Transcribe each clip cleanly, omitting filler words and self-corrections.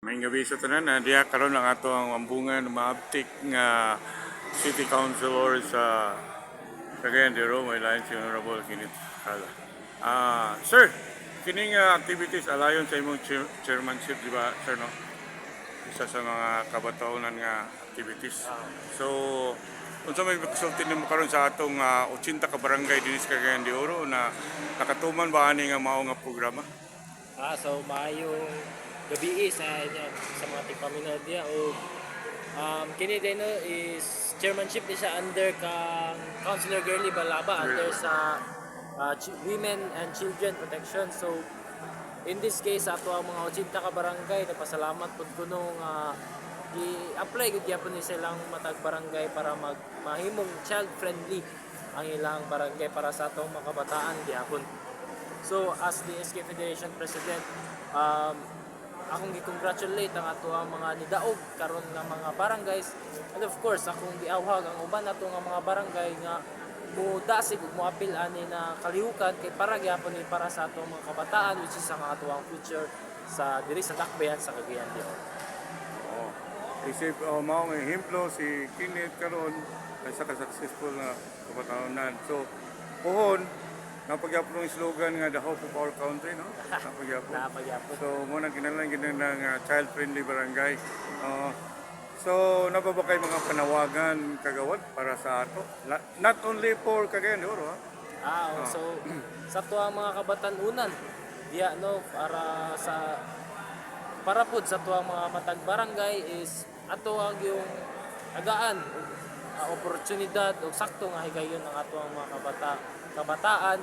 May gabi sa tanan na diya karon ang ato ang ambungan maabtik nga City Councilor sa Cagayan de Oro, may lain si Honorable Kinit Kala. Sir, kining activities alayon sa imong chairmanship, di ba, sir, no? Isa sa mga kabataunan nga activities. So, unsa may pagsulti nimo karon sa atong 80 ka barangay dinhi sa Cagayan de Oro na nakatuman ba ani nga mao nga programa? So maayong gabi sa inyo sa mga tigpaminaw diya o kini din no is chairmanship ni siya under kang Councilor Girly Balaba under sa Women and Children Protection. So in this case ato ang mga 80 ka barangay nagpasalamat pud kuno nga i-apply gud gyapon ni silang matag barangay para mahimong child friendly ang ilang barangay para sa atong mga kabataan gyapon. So as the SK Federation President, akong gi-congratulate ang ato ang mga nidaog karon nga mga barangays, and of course akong giawhag ang uban nato nga mga barangay nga mudasig ug moapil ani na kalihukan kay para gyapon ni para sa atong mga kabataan which is ang ato ang future sa diri sa Dakbayan sa Cagayan de Oro. Oh. Isip mao nga ehemplo si Kinit karon sa ka-successful na kabataonan. So, pohon napagyapon ng slogan nga the hope of our country, no? Napagyapon. So, mo nang kinahanglan ng child-friendly barangay. So, nababakay mga panawagan kagawad para sa ato. Not only for Cagayan de Oro, ha? So sa tuwa mga kabatanunan diya no para pud sa tuwa mga matag barangay is ato ang yung agaan oportunidad o sakto nga higayon ang ato ang mga kabataan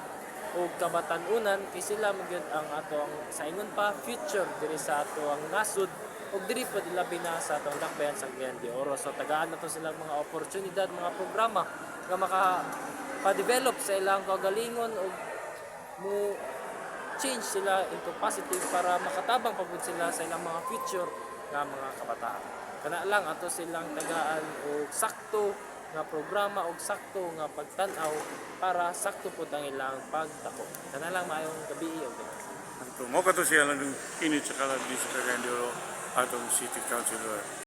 o kabatanunan kay sila magyud ang ato ang sa ingon pa future diri sa ato ang nasud ug diri pa labi na sa atong Dakbayan sa Cagayan de Oro. So tagaan nato silang mga oportunidad, mga programa nga maka-develop sa ilang kagalingon ug mo change sila into positive para makatabang pagud sila sa ilang mga future nga mga kabataan. Kana lang ato silang tagaan og sakto nga programa og sakto nga pagtan-aw para sakto pud ang ilang pagdako. Kana lang maayong gabi og Mo kato siya lang Kinit sa Cagayan de Oro atong City Councilor.